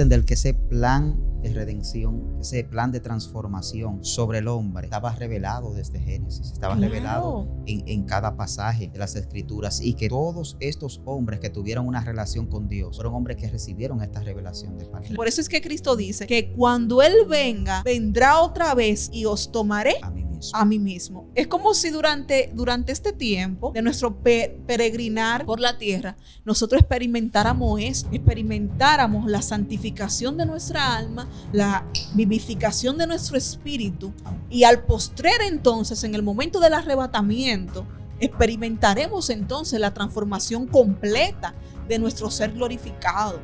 entender que ese plan de redención, ese plan de transformación sobre el hombre estaba revelado desde Génesis, estaba revelado en cada pasaje de las Escrituras, y que todos estos hombres que tuvieron una relación con Dios fueron hombres que recibieron esta revelación de parte. Por eso es que Cristo dice que cuando Él venga, vendrá otra vez y os tomaré a mí mismo. Es como si durante este tiempo de nuestro peregrinar por la tierra, nosotros experimentáramos esto, experimentáramos la santificación de nuestra alma, la vivificación de nuestro espíritu, y al postrer entonces, en el momento del arrebatamiento, experimentaremos entonces la transformación completa de nuestro ser glorificado.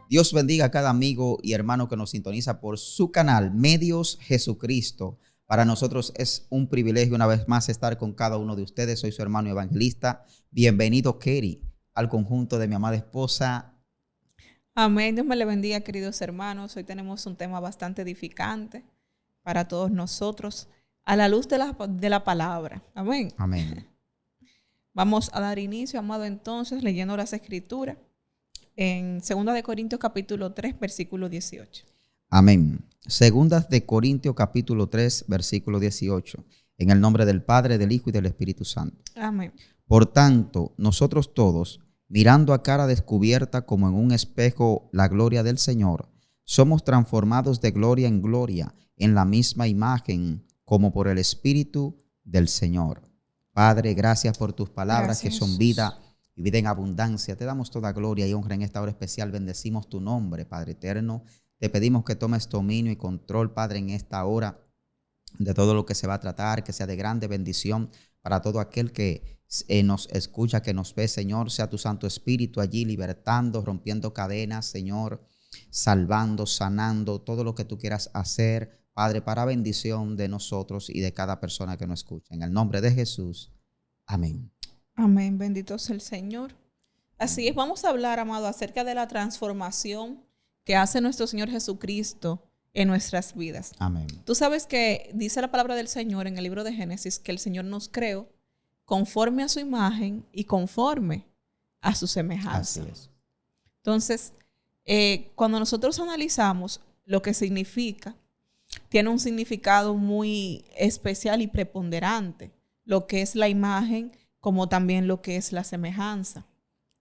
Dios bendiga a cada amigo y hermano que nos sintoniza por su canal Medios Jesucristo. Para nosotros es un privilegio una vez más estar con cada uno de ustedes. Soy su hermano evangelista. Bienvenido, Kerry, al conjunto de mi amada esposa. Amén. Dios me le bendiga, queridos hermanos. Hoy tenemos un tema bastante edificante para todos nosotros, a la luz de la palabra. Amén. Amén. Vamos a dar inicio, amado, entonces, leyendo las Escrituras en 2 de Corintios capítulo 3, versículo 18. Amén. 2 de Corintios capítulo 3, versículo 18. En el nombre del Padre, del Hijo y del Espíritu Santo. Amén. Por tanto, nosotros todos, mirando a cara descubierta como en un espejo la gloria del Señor, somos transformados de gloria en gloria en la misma imagen como por el Espíritu del Señor. Padre, gracias por tus palabras. Gracias, que son vida y vida en abundancia. Te damos toda gloria y honra en esta hora especial. Bendecimos tu nombre, Padre eterno. Te pedimos que tomes dominio y control, Padre, en esta hora de todo lo que se va a tratar, que sea de grande bendición para todo aquel que nos escucha, que nos ve, Señor. Sea tu Santo Espíritu allí libertando, rompiendo cadenas, Señor, salvando, sanando, todo lo que tú quieras hacer, Padre, para bendición de nosotros y de cada persona que nos escucha. En el nombre de Jesús. Amén. Amén, bendito sea el Señor. Así es, vamos a hablar, amado, acerca de la transformación que hace nuestro Señor Jesucristo en nuestras vidas. Amén. Tú sabes que dice la palabra del Señor en el libro de Génesis que el Señor nos creó conforme a su imagen y conforme a su semejanza. Así es. Entonces, cuando nosotros analizamos lo que significa, tiene un significado muy especial y preponderante, lo que es la imagen como también lo que es la semejanza.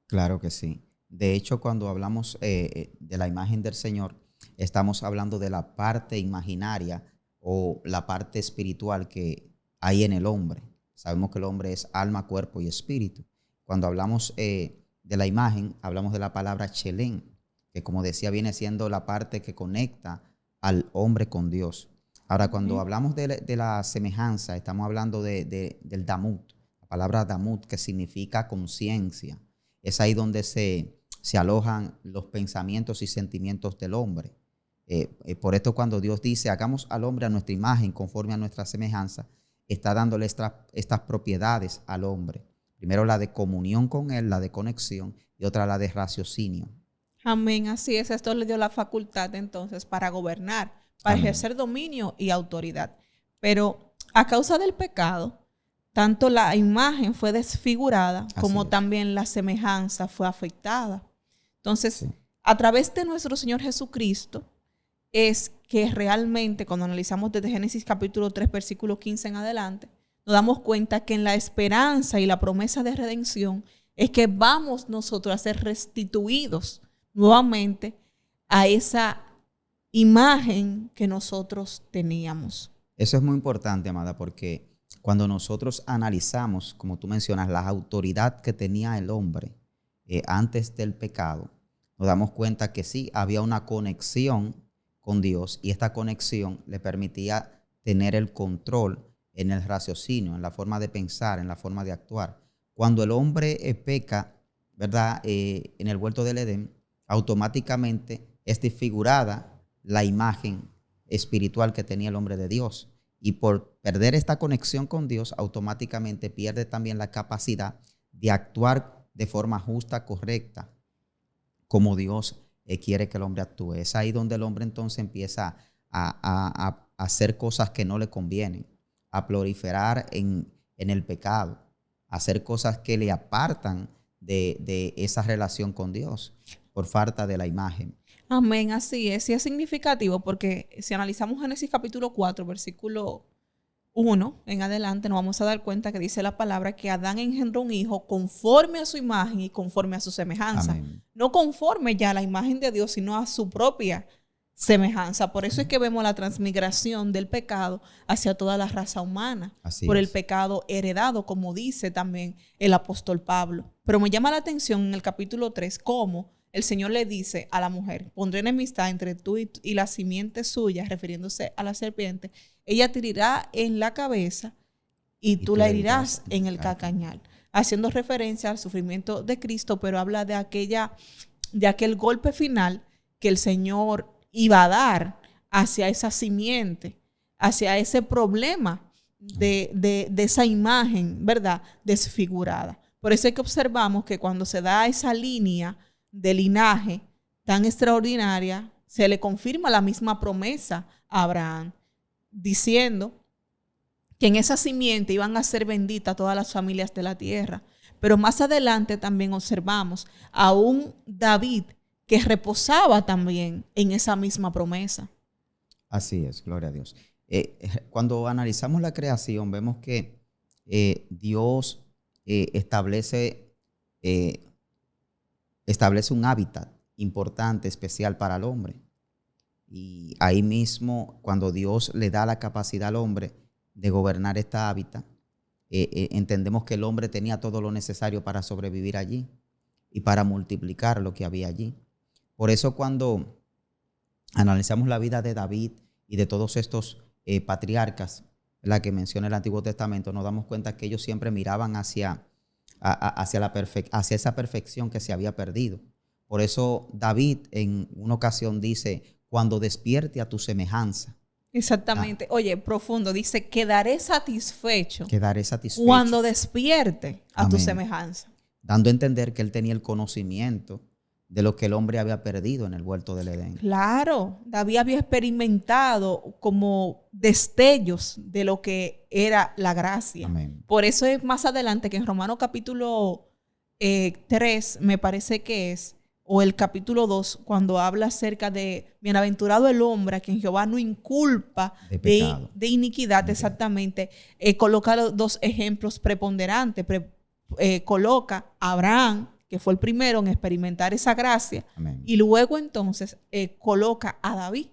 Claro que sí. De hecho, cuando hablamos de la imagen del Señor, estamos hablando de la parte imaginaria o la parte espiritual que hay en el hombre. Sabemos que el hombre es alma, cuerpo y espíritu. Cuando hablamos de la imagen, hablamos de la palabra chelén, que como decía viene siendo la parte que conecta al hombre con Dios. Ahora, cuando hablamos de la semejanza, estamos hablando del damut. Palabra damut, que significa conciencia. Es ahí donde se alojan los pensamientos y sentimientos del hombre. Por esto, cuando Dios dice, hagamos al hombre a nuestra imagen, conforme a nuestra semejanza, está dándole estas propiedades al hombre. Primero la de comunión con él, la de conexión, y otra la de raciocinio. Amén, así es. Esto le dio la facultad entonces para gobernar, para Amén. ejercer dominio y autoridad. Pero a causa del pecado, tanto la imagen fue desfigurada como también la semejanza fue afectada. Entonces, a través de nuestro Señor Jesucristo es que realmente, cuando analizamos desde Génesis capítulo 3, versículo 15 en adelante, nos damos cuenta que en la esperanza y la promesa de redención es que vamos nosotros a ser restituidos nuevamente a esa imagen que nosotros teníamos. Eso es muy importante, amada, porque cuando nosotros analizamos, como tú mencionas, la autoridad que tenía el hombre antes del pecado, nos damos cuenta que sí, había una conexión con Dios, y esta conexión le permitía tener el control en el raciocinio, en la forma de pensar, en la forma de actuar. Cuando el hombre peca, ¿verdad? En el huerto del Edén, automáticamente es desfigurada la imagen espiritual que tenía el hombre de Dios. Y por perder esta conexión con Dios, automáticamente pierde también la capacidad de actuar de forma justa, correcta, como Dios quiere que el hombre actúe. Es ahí donde el hombre entonces empieza a hacer cosas que no le convienen. a proliferar en el pecado, a hacer cosas que le apartan de esa relación con Dios por falta de la imagen. Amén, así es. Y es significativo porque si analizamos Génesis capítulo 4, versículo 1 en adelante, nos vamos a dar cuenta que dice la palabra que Adán engendró un hijo conforme a su imagen y conforme a su semejanza. Amén. No conforme ya a la imagen de Dios, sino a su propia semejanza. Por eso es que vemos la transmigración del pecado hacia toda la raza humana. Así por es. el pecado heredado, como dice también el apóstol Pablo. Pero me llama la atención en el capítulo 3 cómo el Señor le dice a la mujer: pondré enemistad entre tú y la simiente suya, refiriéndose a la serpiente. Ella te herirá en la cabeza y tú la herirás en el calcañar, haciendo referencia al sufrimiento de Cristo, pero habla de aquel golpe final que el Señor iba a dar hacia esa simiente, hacia ese problema de esa imagen, ¿verdad?, desfigurada. Por eso es que observamos que cuando se da esa línea de linaje tan extraordinaria, se le confirma la misma promesa a Abraham, diciendo que en esa simiente iban a ser benditas todas las familias de la tierra. Pero más adelante también observamos a un David que reposaba también en esa misma promesa. Así es, gloria a Dios. Cuando analizamos la creación, vemos que Dios establece un hábitat importante, especial para el hombre. Y ahí mismo, cuando Dios le da la capacidad al hombre de gobernar esta hábitat, entendemos que el hombre tenía todo lo necesario para sobrevivir allí y para multiplicar lo que había allí. Por eso cuando analizamos la vida de David y de todos estos patriarcas, la que menciona el Antiguo Testamento, nos damos cuenta que ellos siempre miraban hacia esa perfección que se había perdido. Por eso David en una ocasión dice: cuando despierte a tu semejanza. Exactamente. Oye, profundo. Dice: quedaré satisfecho. Quedaré satisfecho. Cuando despierte a Amén. tu semejanza. Dando a entender que él tenía el conocimiento de lo que el hombre había perdido en el huerto del Edén. Claro, David había experimentado como destellos de lo que era la gracia. Amén. Por eso es más adelante que en Romanos capítulo 3, me parece que es, o el capítulo 2, cuando habla acerca de bienaventurado el hombre a quien Jehová no inculpa de iniquidad, okay. Exactamente, coloca los dos ejemplos preponderantes. Coloca a Abraham, que fue el primero en experimentar esa gracia. Amén. Y luego entonces coloca a David,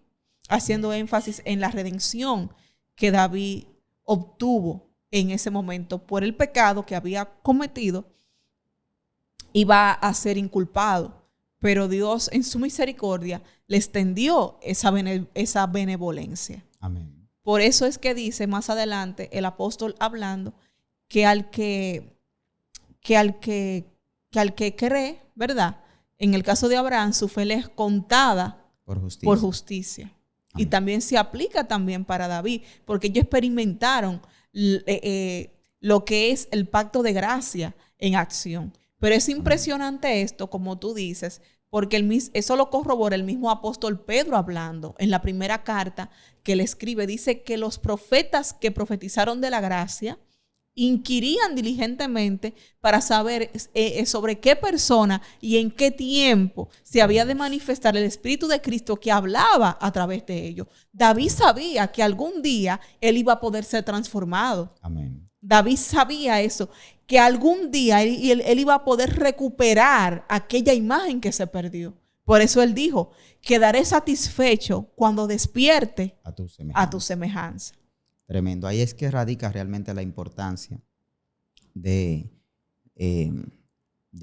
haciendo énfasis en la redención que David obtuvo en ese momento por el pecado que había cometido. Iba a ser inculpado, pero Dios en su misericordia le extendió esa benevolencia. Amén. Por eso es que dice más adelante el apóstol hablando que al que cree, ¿verdad? En el caso de Abraham, su fe le es contada por justicia. Y también se aplica también para David, porque ellos experimentaron lo que es el pacto de gracia en acción. Pero es impresionante esto, como tú dices, porque eso lo corrobora el mismo apóstol Pedro hablando en la primera carta que le escribe. Dice que los profetas que profetizaron de la gracia inquirían diligentemente para saber sobre qué persona y en qué tiempo se había de manifestar el Espíritu de Cristo que hablaba a través de ellos. David sabía que algún día él iba a poder ser transformado. Amén. David sabía eso, que algún día él iba a poder recuperar aquella imagen que se perdió. Por eso él dijo: quedaré satisfecho cuando despierte a tu semejanza. Tremendo. Ahí es que radica realmente la importancia de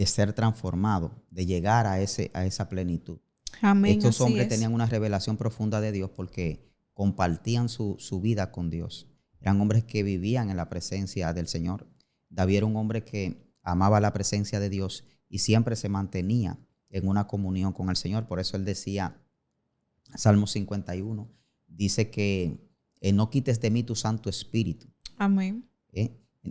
ser transformado, de llegar a esa plenitud. Amén. Estos hombres tenían una revelación profunda de Dios porque compartían su vida con Dios. Eran hombres que vivían en la presencia del Señor. David era un hombre que amaba la presencia de Dios y siempre se mantenía en una comunión con el Señor. Por eso él decía, Salmo 51, dice que no quites de mí tu Santo Espíritu. Amén.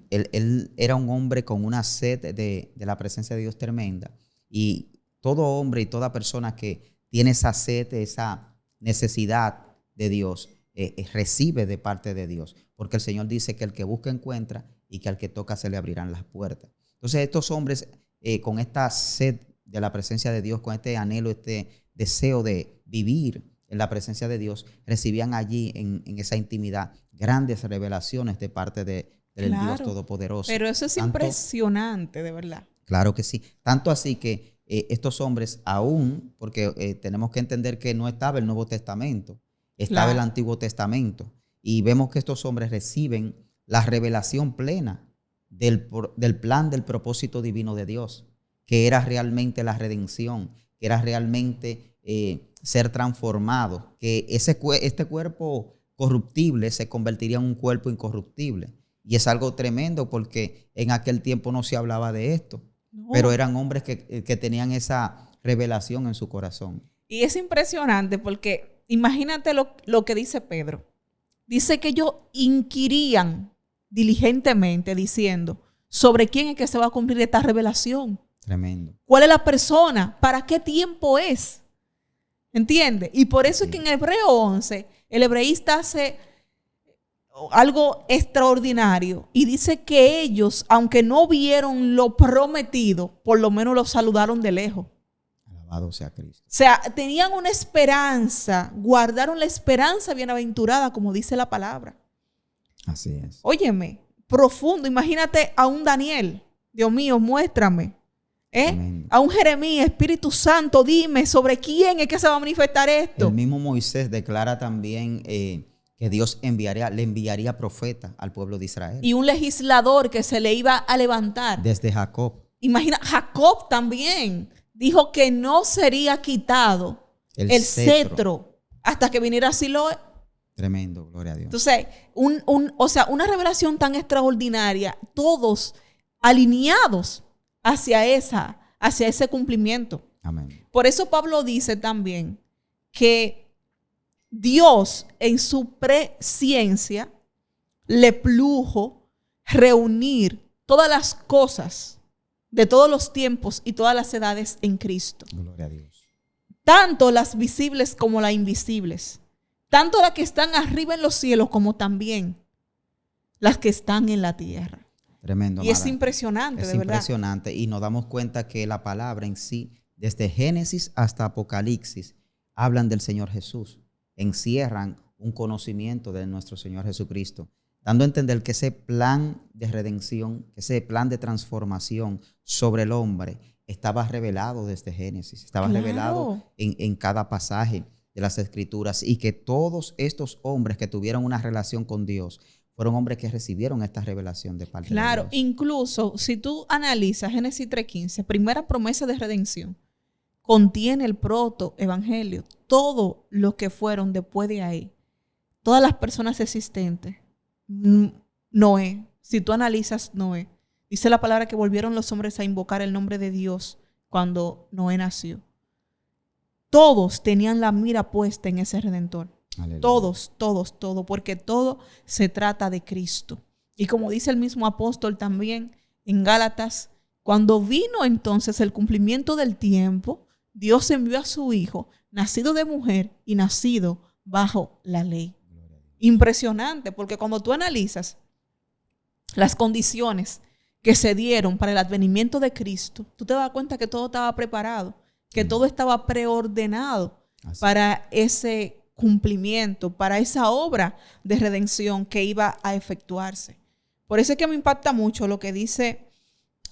Él era un hombre con una sed de la presencia de Dios tremenda. Y todo hombre y toda persona que tiene esa sed, esa necesidad de Dios, recibe de parte de Dios. porque el Señor dice que el que busca encuentra y que al que toca se le abrirán las puertas. Entonces estos hombres con esta sed de la presencia de Dios, con este anhelo, este deseo de vivir en la presencia de Dios, recibían allí en esa intimidad grandes revelaciones de parte del Dios Todopoderoso. Pero eso es impresionante, de verdad. Claro que sí. Tanto así que estos hombres aún, porque tenemos que entender que no estaba el Nuevo Testamento, estaba el Antiguo Testamento. Y vemos que estos hombres reciben la revelación plena del plan, del propósito divino de Dios, que era realmente la redención, que era realmente ser transformado, que este cuerpo corruptible se convertiría en un cuerpo incorruptible. Y es algo tremendo porque en aquel tiempo no se hablaba de esto, pero eran hombres que tenían esa revelación en su corazón. Y es impresionante porque imagínate lo que dice Pedro. Dice que ellos inquirían diligentemente diciendo sobre quién es que se va a cumplir esta revelación. Tremendo. ¿Cuál es la persona? ¿Para qué tiempo es? ¿Entiendes? Y por eso es que en Hebreo 11 el hebreísta hace algo extraordinario y dice que ellos, aunque no vieron lo prometido, por lo menos lo saludaron de lejos. Alabado sea Cristo. O sea, tenían una esperanza, guardaron la esperanza bienaventurada, como dice la palabra. Así es. Óyeme, profundo. Imagínate a un Daniel. Dios mío, muéstrame. A un Jeremías, Espíritu Santo, dime sobre quién es que se va a manifestar esto. El mismo Moisés declara también que Dios le enviaría profeta al pueblo de Israel. Y un legislador que se le iba a levantar. Desde Jacob. Imagina, Jacob también dijo que no sería quitado el cetro hasta que viniera Siloé. Tremendo, gloria a Dios. Entonces, o sea, una revelación tan extraordinaria, todos alineados hacia ese cumplimiento. Amén. Por eso Pablo dice también que Dios en su presciencia le plujo reunir todas las cosas de todos los tiempos y todas las edades en Cristo. Gloria a Dios. Tanto las visibles como las invisibles. Tanto las que están arriba en los cielos como también las que están en la tierra. Tremendo. Y es impresionante, de verdad. Es impresionante y nos damos cuenta que la palabra en sí, desde Génesis hasta Apocalipsis, hablan del Señor Jesús. Encierran un conocimiento de nuestro Señor Jesucristo, dando a entender que ese plan de redención, que ese plan de transformación sobre el hombre estaba revelado desde Génesis, estaba revelado en cada pasaje de las Escrituras, y que todos estos hombres que tuvieron una relación con Dios fueron hombres que recibieron esta revelación de parte de Dios. Claro, incluso si tú analizas Génesis 3:15, primera promesa de redención, contiene el protoevangelio, todo lo que fueron después de ahí, todas las personas existentes. Noé, si tú analizas Noé, dice la palabra que volvieron los hombres a invocar el nombre de Dios cuando Noé nació. Todos tenían la mira puesta en ese Redentor. Aleluya. Todos, porque todo se trata de Cristo. Y como dice el mismo apóstol también en Gálatas, cuando vino entonces el cumplimiento del tiempo, Dios envió a su Hijo, nacido de mujer y nacido bajo la ley. Impresionante, porque cuando tú analizas las condiciones que se dieron para el advenimiento de Cristo, tú te das cuenta que todo estaba preparado, que todo estaba preordenado para ese cumplimiento, para esa obra de redención que iba a efectuarse. Por eso es que me impacta mucho lo que dice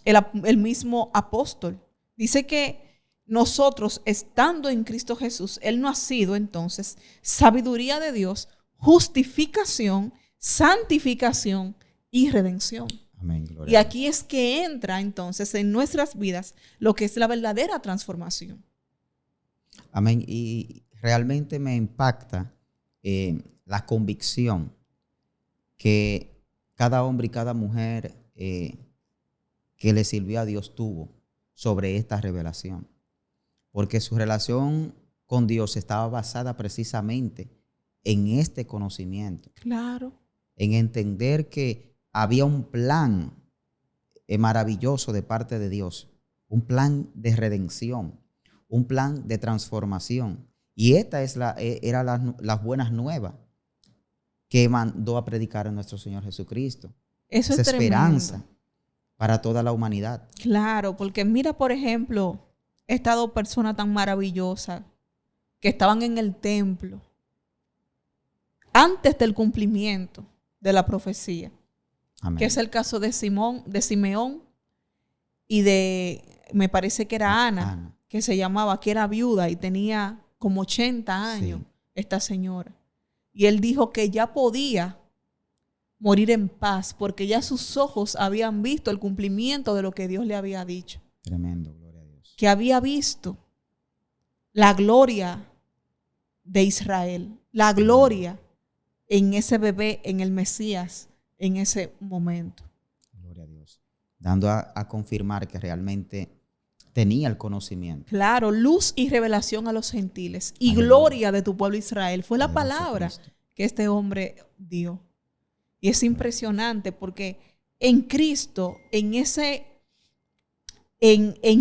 el mismo apóstol. Dice que nosotros, estando en Cristo Jesús, Él no ha sido entonces sabiduría de Dios, justificación, santificación y redención. Amén, y aquí es que entra entonces en nuestras vidas lo que es la verdadera transformación. Amén. Y realmente me impacta la convicción que cada hombre y cada mujer que le sirvió a Dios tuvo sobre esta revelación. Porque su relación con Dios estaba basada precisamente en este conocimiento. Claro. En entender que había un plan maravilloso de parte de Dios, un plan de redención, un plan de transformación. Y esta eran las buenas nuevas que mandó a predicar a nuestro Señor Jesucristo. Eso es tremendo. Esperanza para toda la humanidad. Claro, porque mira, por ejemplo, estas dos personas tan maravillosas que estaban en el templo antes del cumplimiento de la profecía. Amén. Que es el caso de Simeón y de, me parece que era Ana, que se llamaba, que era viuda y tenía como 80 años, esta señora. Y él dijo que ya podía morir en paz porque ya sus ojos habían visto el cumplimiento de lo que Dios le había dicho. Tremendo, gloria a Dios. Que había visto la gloria de Israel, la gloria en ese bebé, en el Mesías, en ese momento. Gloria a Dios. Dando a confirmar que realmente tenía el conocimiento. Claro, luz y revelación a los gentiles y gloria de tu pueblo Israel. Fue la palabra que este hombre dio. Y es impresionante porque en Cristo, en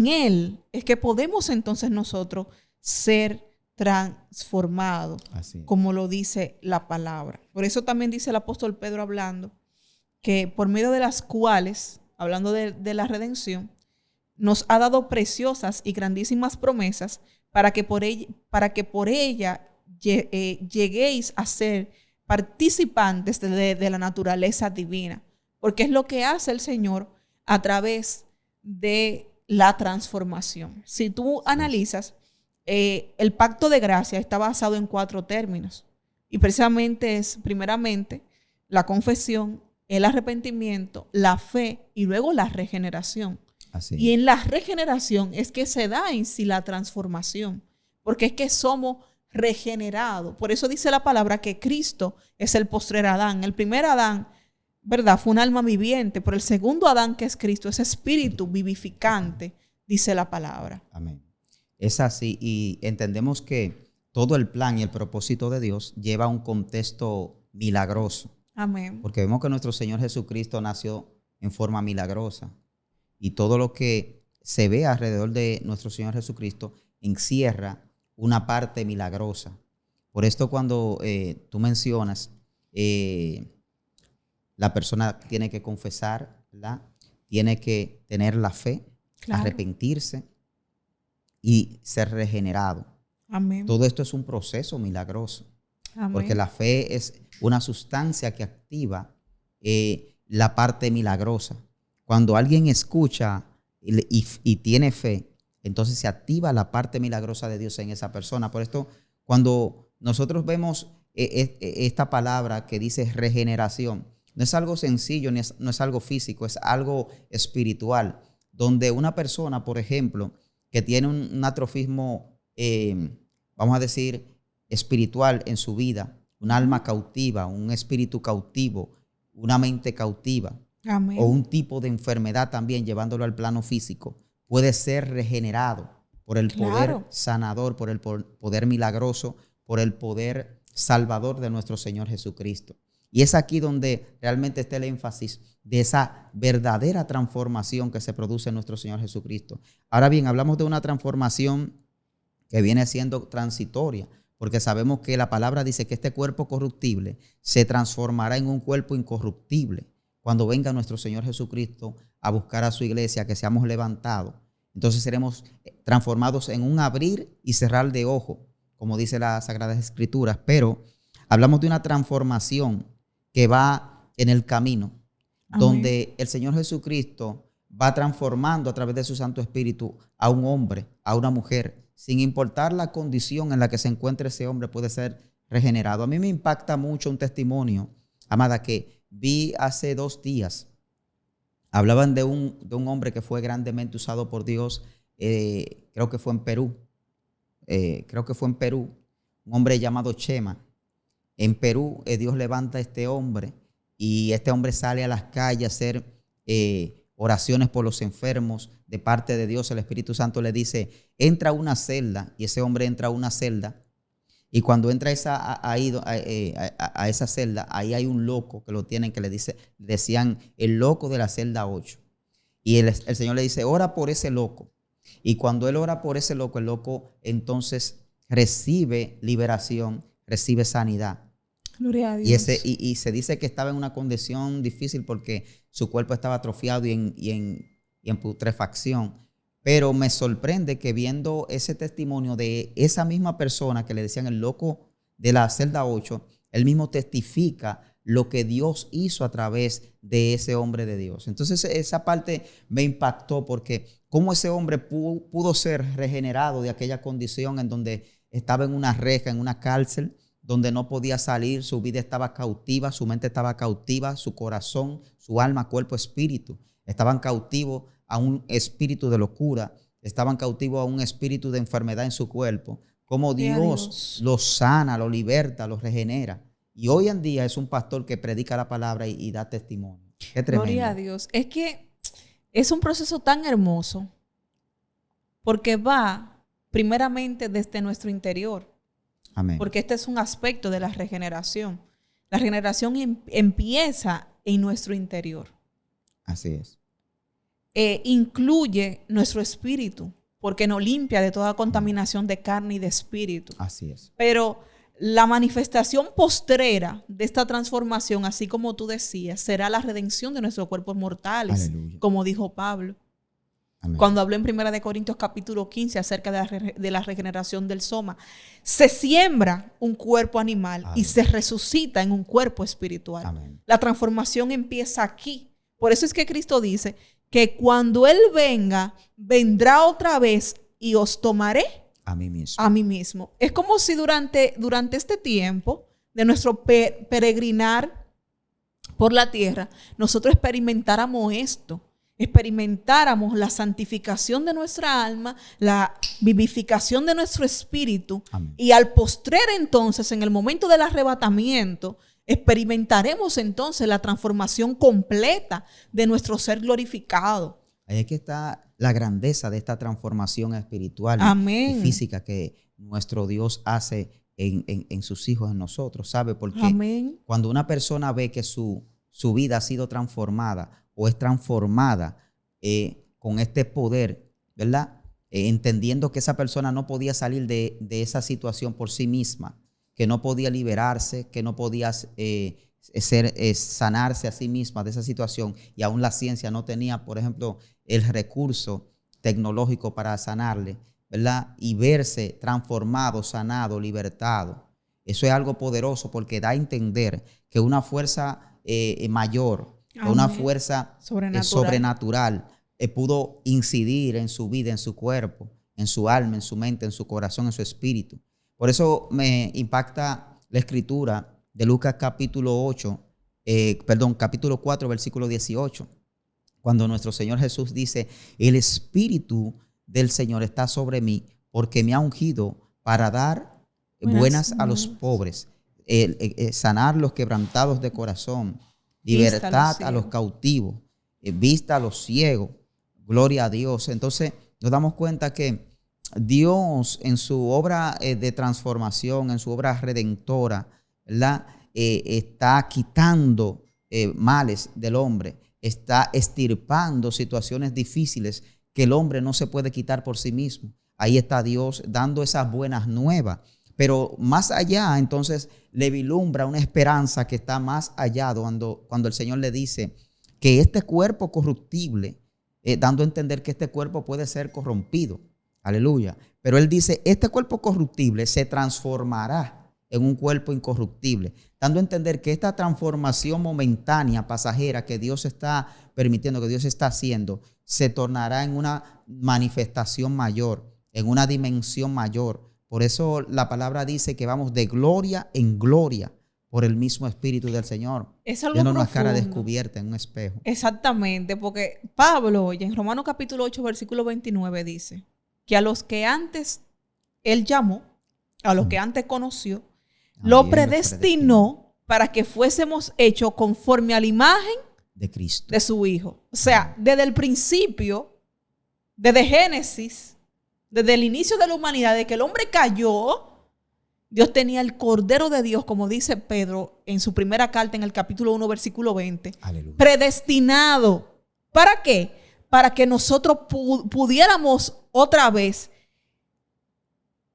Él, es que podemos entonces nosotros ser transformados, como lo dice la palabra. Por eso también dice el apóstol Pedro hablando, que por medio de las cuales, hablando de la redención, nos ha dado preciosas y grandísimas promesas para que por ella lleguéis a ser participantes de la naturaleza divina. Porque es lo que hace el Señor a través de la transformación. Si tú analizas, el pacto de gracia está basado en 4 términos. Y precisamente es, primeramente, la confesión, el arrepentimiento, la fe y luego la regeneración. Así. Y en la regeneración es que se da en sí la transformación, porque es que somos regenerados. Por eso dice la palabra que Cristo es el postrer Adán. El primer Adán, ¿verdad?, fue un alma viviente, pero el segundo Adán, que es Cristo, es espíritu vivificante, dice la palabra. Amén. Es así, y entendemos que todo el plan y el propósito de Dios lleva a un contexto milagroso. Amén. Porque vemos que nuestro Señor Jesucristo nació en forma milagrosa. Y todo lo que se ve alrededor de nuestro Señor Jesucristo encierra una parte milagrosa. Por esto cuando tú mencionas, la persona tiene que confesarla, tiene que tener la fe, claro, arrepentirse y ser regenerado. Amén. Todo esto es un proceso milagroso. Amén. Porque la fe es una sustancia que activa la parte milagrosa. Cuando alguien escucha y tiene fe, entonces se activa la parte milagrosa de Dios en esa persona. Por esto, cuando nosotros vemos esta palabra que dice regeneración, no es algo sencillo, no es algo físico, es algo espiritual. Donde una persona, por ejemplo, que tiene un atrofismo, vamos a decir, espiritual en su vida, un alma cautiva, un espíritu cautivo, una mente cautiva, amén, o un tipo de enfermedad también llevándolo al plano físico, puede ser regenerado por el poder sanador, por el poder milagroso, por el poder salvador de nuestro Señor Jesucristo. Y es aquí donde realmente está el énfasis de esa verdadera transformación que se produce en nuestro Señor Jesucristo. Ahora bien, hablamos de una transformación que viene siendo transitoria, porque sabemos que la palabra dice que este cuerpo corruptible se transformará en un cuerpo incorruptible cuando venga nuestro Señor Jesucristo a buscar a su iglesia, que seamos levantados. Entonces seremos transformados en un abrir y cerrar de ojo, como dice las Sagradas Escrituras. Pero hablamos de una transformación que va en el camino, amén, donde el Señor Jesucristo va transformando a través de su Santo Espíritu a un hombre, a una mujer, sin importar la condición en la que se encuentre ese hombre, puede ser regenerado. A mí me impacta mucho un testimonio, amada, que vi hace 2 días. Hablaban de un hombre que fue grandemente usado por Dios, creo que fue en Perú. Un hombre llamado Chema. En Perú, Dios levanta a este hombre y este hombre sale a las calles a hacer oraciones por los enfermos de parte de Dios. El Espíritu Santo le dice, entra a una celda, y ese hombre entra a una celda, y cuando entra a esa celda, ahí hay un loco que lo tienen, que decían el loco de la celda 8. Y el Señor le dice, ora por ese loco. Y cuando él ora por ese loco, el loco entonces recibe liberación, recibe sanidad. Gloria a Dios. Y se dice que estaba en una condición difícil porque su cuerpo estaba atrofiado y en putrefacción. Pero me sorprende que viendo ese testimonio de esa misma persona que le decían el loco de la celda 8, él mismo testifica lo que Dios hizo a través de ese hombre de Dios. Entonces esa parte me impactó porque cómo ese hombre pudo ser regenerado de aquella condición en donde estaba en una reja, en una cárcel, donde no podía salir, su vida estaba cautiva, su mente estaba cautiva, su corazón, su alma, cuerpo, espíritu, estaban cautivos a un espíritu de locura, estaban cautivos a un espíritu de enfermedad en su cuerpo. Como Dios lo sana, lo liberta, lo regenera. Y hoy en día es un pastor que predica la palabra y da testimonio. Qué tremendo. Gloria a Dios. Es que es un proceso tan hermoso porque va primeramente desde nuestro interior. Amén. Porque este es un aspecto de la regeneración. La regeneración empieza en nuestro interior. Así es. Incluye nuestro espíritu, porque nos limpia de toda contaminación de carne y de espíritu. Así es. Pero la manifestación postrera de esta transformación, así como tú decías, será la redención de nuestros cuerpos mortales, aleluya, como dijo Pablo. Amén. Cuando habló en 1 Corintios capítulo 15 acerca de la regeneración del soma, se siembra un cuerpo animal, aleluya, y se resucita en un cuerpo espiritual. Amén. La transformación empieza aquí. Por eso es que Cristo dice que cuando Él venga, vendrá otra vez y os tomaré a mí mismo. A mí mismo. Es como si durante este tiempo de nuestro peregrinar por la tierra, nosotros experimentáramos esto. Experimentáramos la santificación de nuestra alma, la vivificación de nuestro espíritu. Amén. Y al postrer entonces, en el momento del arrebatamiento, experimentaremos entonces la transformación completa de nuestro ser glorificado. Ahí es que está la grandeza de esta transformación espiritual, amén, y física que nuestro Dios hace en sus hijos, en nosotros, ¿sabe? Porque amén, cuando una persona ve que su vida ha sido transformada o es transformada con este poder, ¿verdad? Entendiendo que esa persona no podía salir de esa situación por sí misma, que no podía liberarse, que no podía sanarse a sí misma de esa situación, y aún la ciencia no tenía, por ejemplo, el recurso tecnológico para sanarle, ¿verdad? Y verse transformado, sanado, libertado. Eso es algo poderoso porque da a entender que una fuerza mayor, amén, una fuerza sobrenatural pudo incidir en su vida, en su cuerpo, en su alma, en su mente, en su corazón, en su espíritu. Por eso me impacta la escritura de Lucas capítulo 4, versículo 18, cuando nuestro Señor Jesús dice: el Espíritu del Señor está sobre mí porque me ha ungido para dar buenas a los pobres, sanar los quebrantados de corazón, libertad a los cautivos, vista a los ciegos. Gloria a Dios. Entonces nos damos cuenta que Dios en su obra de transformación, en su obra redentora, ¿verdad? Está quitando males del hombre, está extirpando situaciones difíciles que el hombre no se puede quitar por sí mismo. Ahí está Dios dando esas buenas nuevas. Pero más allá, entonces, le vislumbra una esperanza que está más allá, cuando el Señor le dice que este cuerpo corruptible, dando a entender que este cuerpo puede ser corrompido. Aleluya. Pero Él dice, este cuerpo corruptible se transformará en un cuerpo incorruptible, dando a entender que esta transformación momentánea, pasajera, que Dios está permitiendo, que Dios está haciendo, se tornará en una manifestación mayor, en una dimensión mayor. Por eso la palabra dice que vamos de gloria en gloria por el mismo Espíritu del Señor. Es algo viendo una cara descubierta en un espejo. Exactamente, porque Pablo, oye, en Romanos capítulo 8, versículo 29 dice que a los que antes Él llamó, a los que antes conoció, lo predestinó para que fuésemos hechos conforme a la imagen de Cristo, de su Hijo. O sea, desde el principio, desde Génesis, desde el inicio de la humanidad, de que el hombre cayó, Dios tenía el Cordero de Dios, como dice Pedro en su primera carta en el capítulo 1, versículo 20, aleluya, predestinado. ¿Para qué? Para que nosotros pudiéramos otra vez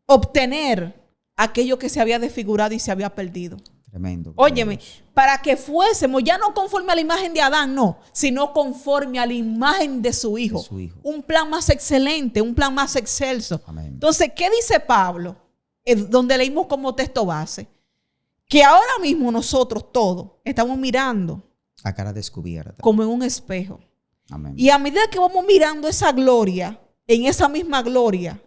obtener aquello que se había desfigurado y se había perdido. Tremendo. Óyeme, para que fuésemos ya no conforme a la imagen de Adán, no, sino conforme a la imagen de su Hijo. De su Hijo. Un plan más excelente, un plan más excelso. Amén. Entonces, ¿qué dice Pablo? Donde leímos como texto base. Que ahora mismo nosotros todos estamos mirando a cara descubierta, como en un espejo. Amén. Y a medida que vamos mirando esa gloria, en esa misma gloria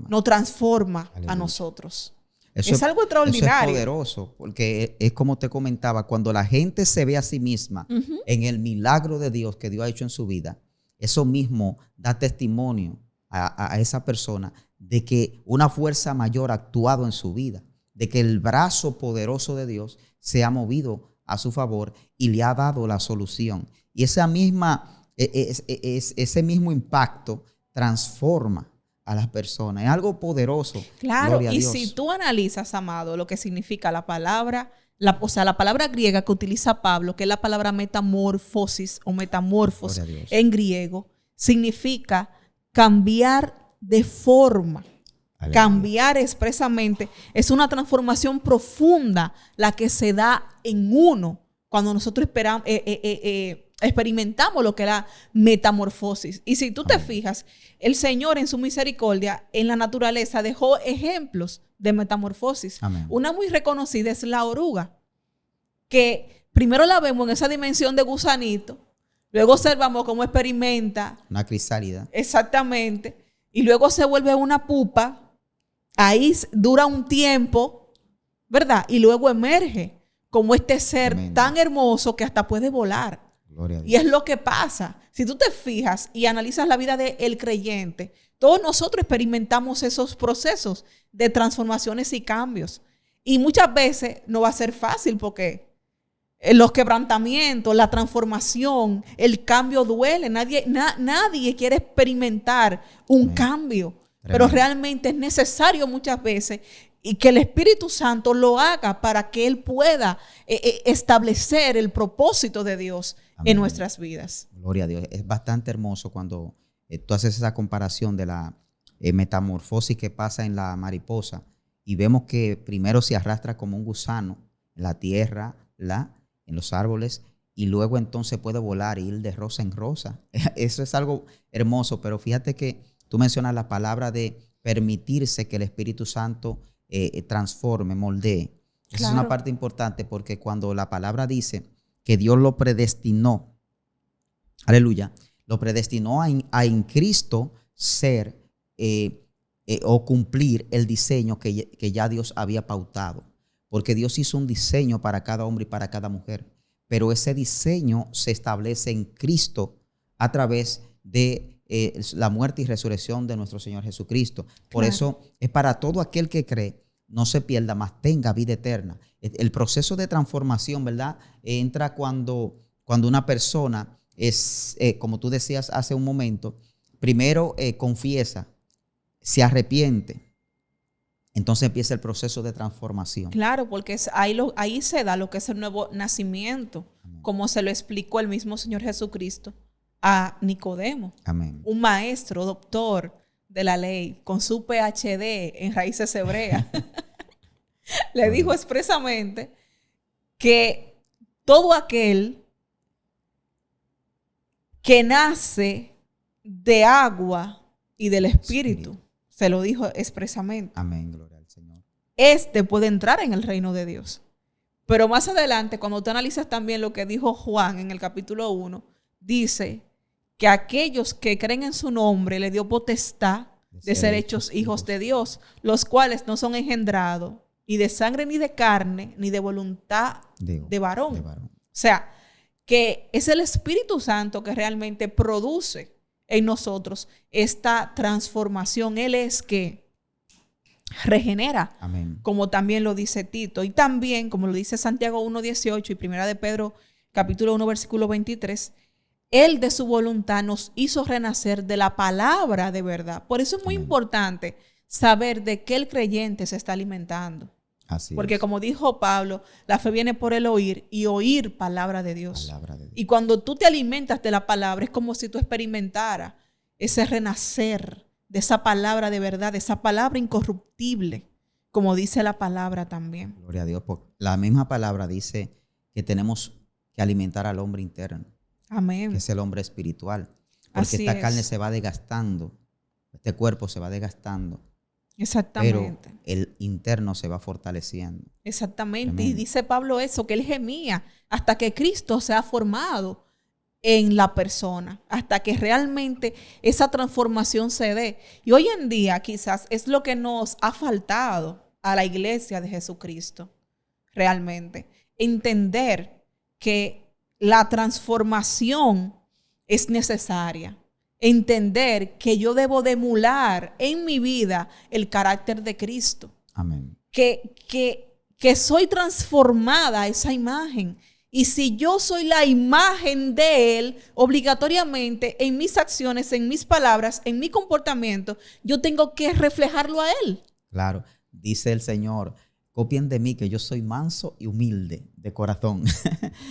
nos transforma Aleluya. a nosotros. Eso es algo extraordinario. Eso es poderoso, porque es como te comentaba, cuando la gente se ve a sí misma en el milagro de Dios que Dios ha hecho en su vida, eso mismo da testimonio a esa persona de que una fuerza mayor ha actuado en su vida, de que el brazo poderoso de Dios se ha movido a su favor y le ha dado la solución. Y ese mismo impacto transforma a las personas. Es algo poderoso. Claro, y si tú analizas, amado, lo que significa la palabra, la palabra griega que utiliza Pablo, que es la palabra metamorfosis o metamorfos en griego, significa cambiar de forma. Aleluya. Cambiar expresamente es una transformación profunda la que se da en uno cuando nosotros experimentamos lo que es la metamorfosis. Y si tú te fijas, el Señor en su misericordia en la naturaleza dejó ejemplos de metamorfosis. Amén. Una muy reconocida es la oruga, que primero la vemos en esa dimensión de gusanito, luego observamos cómo experimenta. Una crisálida. Exactamente. Y luego se vuelve una pupa. Ahí dura un tiempo, ¿verdad? Y luego emerge como este ser tremendo, tan hermoso que hasta puede volar. Gloria a Dios. Y es lo que pasa. Si tú te fijas y analizas la vida del creyente, todos nosotros experimentamos esos procesos de transformaciones y cambios. Y muchas veces no va a ser fácil porque los quebrantamientos, la transformación, el cambio duele. Nadie quiere experimentar un cambio. Pero realmente es necesario muchas veces y que el Espíritu Santo lo haga para que Él pueda establecer el propósito de Dios en nuestras vidas. Gloria a Dios. Es bastante hermoso cuando tú haces esa comparación de la metamorfosis que pasa en la mariposa y vemos que primero se arrastra como un gusano en la tierra, en los árboles, y luego entonces puede volar e ir de rosa en rosa. Eso es algo hermoso, pero fíjate que tú mencionas la palabra de permitirse que el Espíritu Santo transforme, moldee. Esa es una parte importante porque cuando la palabra dice que Dios lo predestinó, aleluya, lo predestinó a en Cristo ser o cumplir el diseño que ya Dios había pautado. Porque Dios hizo un diseño para cada hombre y para cada mujer. Pero ese diseño se establece en Cristo a través de la muerte y resurrección de nuestro Señor Jesucristo. Por eso es para todo aquel que cree, no se pierda, mas tenga vida eterna. El proceso de transformación, ¿verdad? Entra cuando una persona es, como tú decías hace un momento, primero confiesa, se arrepiente. Entonces empieza el proceso de transformación. Claro, porque ahí se da lo que es el nuevo nacimiento, como se lo explicó el mismo Señor Jesucristo a Nicodemo. Amén. Un maestro, doctor de la ley, con su PhD en raíces hebreas. Le dijo expresamente que todo aquel que nace de agua y del Espíritu. Se lo dijo expresamente. Amén, gloria al Señor. Puede entrar en el reino de Dios. Pero más adelante, cuando tú analizas también lo que dijo Juan en el capítulo 1, dice que aquellos que creen en su nombre le dio potestad de ser hechos hijos de Dios, los cuales no son engendrados ni de sangre ni de carne, ni de voluntad de varón. O sea, que es el Espíritu Santo que realmente produce en nosotros esta transformación. Él es que regenera. Amén. Como también lo dice Tito. Y también, como lo dice Santiago 1:18 y Primera de Pedro, capítulo 1, versículo 23, Él de su voluntad nos hizo renacer de la palabra de verdad. Por eso es muy importante saber de qué el creyente se está alimentando. Así Porque es. como dijo Pablo, la fe viene por el oír y oír palabra de Dios. Y cuando tú te alimentas de la palabra, es como si tú experimentaras ese renacer de esa palabra de verdad, de esa palabra incorruptible, como dice la palabra también. Gloria a Dios. Porque la misma palabra dice que tenemos que alimentar al hombre interno. Amén. Que es el hombre espiritual. Porque esta carne se va desgastando, este cuerpo se va desgastando. Exactamente. Pero el interno se va fortaleciendo. Exactamente. Tremendo. Y dice Pablo eso, que él gemía hasta que Cristo se ha formado en la persona, hasta que realmente esa transformación se dé. Y hoy en día quizás es lo que nos ha faltado a la iglesia de Jesucristo, realmente. Entender que la transformación es necesaria. Entender que yo debo de emular en mi vida el carácter de Cristo. Amén. Que soy transformada a esa imagen. Y si yo soy la imagen de Él, obligatoriamente en mis acciones, en mis palabras, en mi comportamiento, yo tengo que reflejarlo a Él. Claro, dice el Señor, copien de mí que yo soy manso y humilde de corazón.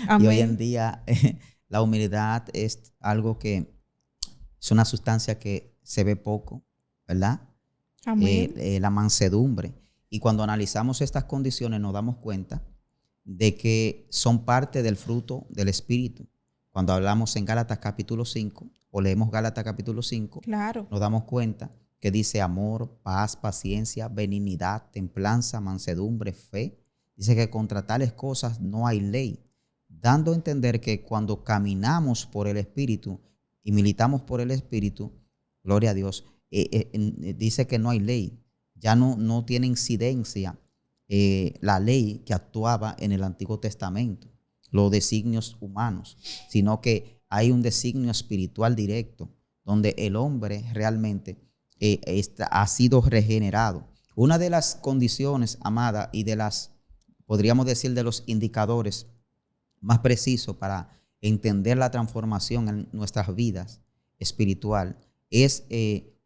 Amén. Y hoy en día la humildad es algo que es una sustancia que se ve poco, ¿verdad? Amén. La mansedumbre. Y cuando analizamos estas condiciones nos damos cuenta de que son parte del fruto del Espíritu. Cuando hablamos en Gálatas capítulo 5 o leemos Gálatas capítulo 5, claro, nos damos cuenta que dice amor, paz, paciencia, benignidad, templanza, mansedumbre, fe. Dice que contra tales cosas no hay ley, dando a entender que cuando caminamos por el Espíritu y militamos por el Espíritu, gloria a Dios, dice que no hay ley. Ya no tiene incidencia la ley que actuaba en el Antiguo Testamento, los designios humanos, sino que hay un designio espiritual directo, donde el hombre realmente ha sido regenerado. Una de las condiciones, amada, y de las, podríamos decir, de los indicadores más precisos para entender la transformación en nuestras vidas espiritual es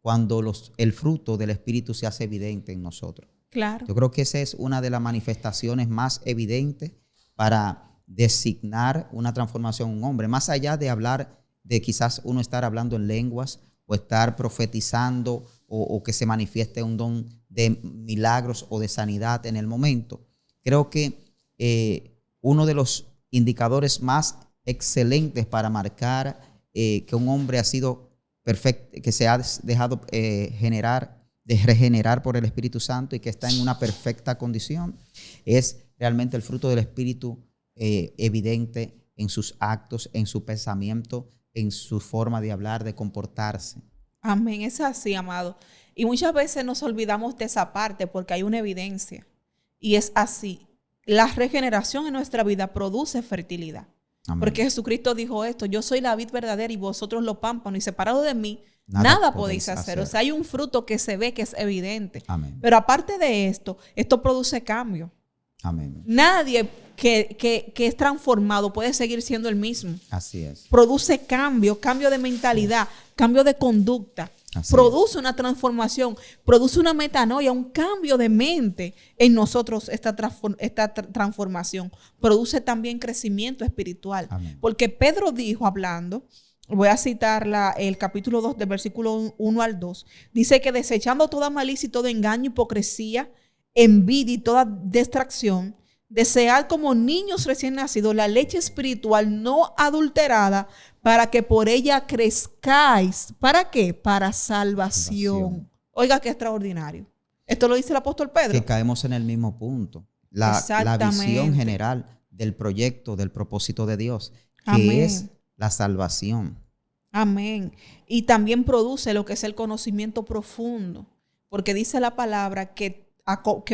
cuando el fruto del Espíritu se hace evidente en nosotros. Claro. Yo creo que esa es una de las manifestaciones más evidentes para designar una transformación en un hombre. Más allá de hablar de quizás uno estar hablando en lenguas o estar profetizando o que se manifieste un don de milagros o de sanidad en el momento. Creo que uno de los indicadores más excelentes para marcar que un hombre ha sido perfecto, que se ha dejado regenerar por el Espíritu Santo y que está en una perfecta condición, es realmente el fruto del Espíritu evidente en sus actos, en su pensamiento, en su forma de hablar, de comportarse. Amén, es así, amado. Y muchas veces nos olvidamos de esa parte porque hay una evidencia. Y es así. La regeneración en nuestra vida produce fertilidad. Amén. Porque Jesucristo dijo esto: yo soy la vid verdadera y vosotros los pámpanos, y separado de mí nada podéis hacer. O sea, hay un fruto que se ve, que es evidente. Amén. Pero aparte de esto produce cambio. Amén. Nadie que es transformado puede seguir siendo el mismo. Así es. Produce cambio de mentalidad, cambio de conducta. Produce una transformación, produce una metanoia, un cambio de mente en nosotros. Esta transformación produce también crecimiento espiritual. Amén. Porque Pedro dijo, hablando, voy a citar el capítulo 2 del versículo 1 al 2, dice que desechando toda malicia y todo engaño, hipocresía, envidia y toda distracción, desead como niños recién nacidos la leche espiritual no adulterada, para que por ella crezcáis. ¿Para qué? Para salvación. Oiga, qué extraordinario. Esto lo dice el apóstol Pedro. Que caemos en el mismo punto. La visión general del proyecto, del propósito de Dios, que Amén. Es la salvación. Amén. Y también produce lo que es el conocimiento profundo, porque dice la palabra que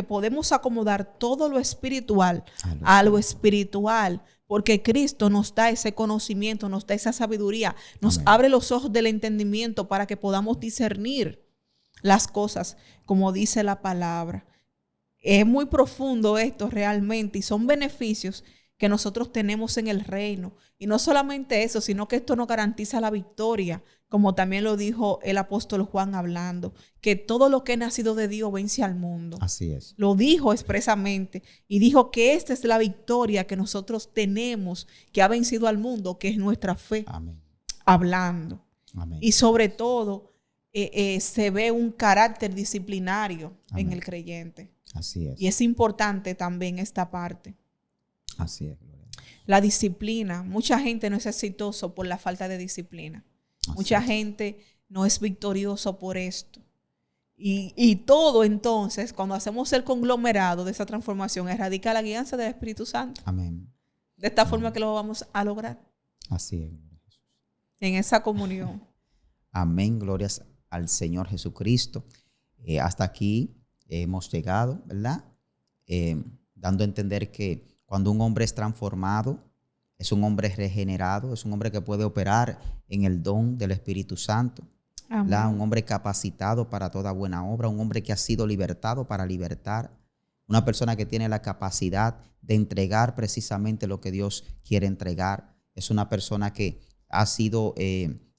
podemos acomodar todo lo espiritual a lo espiritual, porque Cristo nos da ese conocimiento, nos da esa sabiduría, nos Amén. Abre los ojos del entendimiento para que podamos discernir las cosas como dice la palabra. Es muy profundo esto realmente y son beneficios que nosotros tenemos en el reino. Y no solamente eso, sino que esto nos garantiza la victoria, como también lo dijo el apóstol Juan hablando, que todo lo que ha nacido de Dios vence al mundo. Así es. Lo dijo expresamente y dijo que esta es la victoria que nosotros tenemos, que ha vencido al mundo, que es nuestra fe. Amén. Hablando. Amén. Y sobre todo se ve un carácter disciplinario Amén. En el creyente. Así es. Y es importante también esta parte. Así es. La disciplina. Mucha gente no es exitoso por la falta de disciplina. Mucha gente no es victorioso por esto. Y todo entonces, cuando hacemos el conglomerado de esa transformación, radica la guianza del Espíritu Santo. Amén. De esta forma que lo vamos a lograr. Así es. En esa comunión. Amén. Glorias al Señor Jesucristo. Hasta aquí hemos llegado, ¿verdad? Dando a entender que cuando un hombre es transformado, es un hombre regenerado, es un hombre que puede operar en el don del Espíritu Santo. Un hombre capacitado para toda buena obra, un hombre que ha sido libertado para libertar, una persona que tiene la capacidad de entregar precisamente lo que Dios quiere entregar. Es una persona que ha sido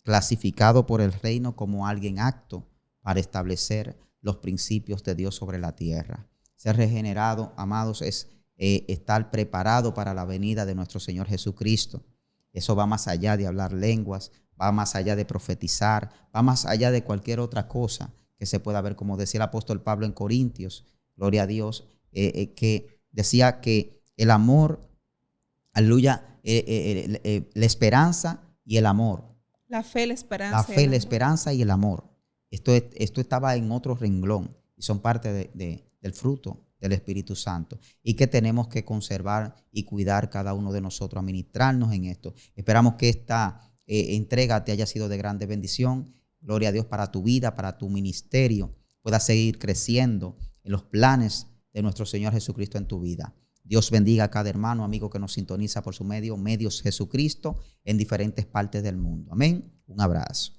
clasificado por el reino como alguien apto para establecer los principios de Dios sobre la tierra. Ser regenerado, amados, es estar preparado para la venida de nuestro Señor Jesucristo. Eso va más allá de hablar lenguas, va más allá de profetizar, va más allá de cualquier otra cosa que se pueda ver, como decía el apóstol Pablo en Corintios, gloria a Dios, que decía que el amor, aleluya, la esperanza y el amor. La fe, la esperanza. La fe, la esperanza y el amor. Esto estaba en otro renglón y son parte del fruto del Espíritu Santo, y que tenemos que conservar y cuidar cada uno de nosotros, administrarnos en esto. Esperamos que esta entrega te haya sido de grande bendición. Gloria a Dios para tu vida, para tu ministerio, puedas seguir creciendo en los planes de nuestro Señor Jesucristo en tu vida. Dios bendiga a cada hermano, amigo que nos sintoniza por su medios Jesucristo en diferentes partes del mundo. Amén. Un abrazo.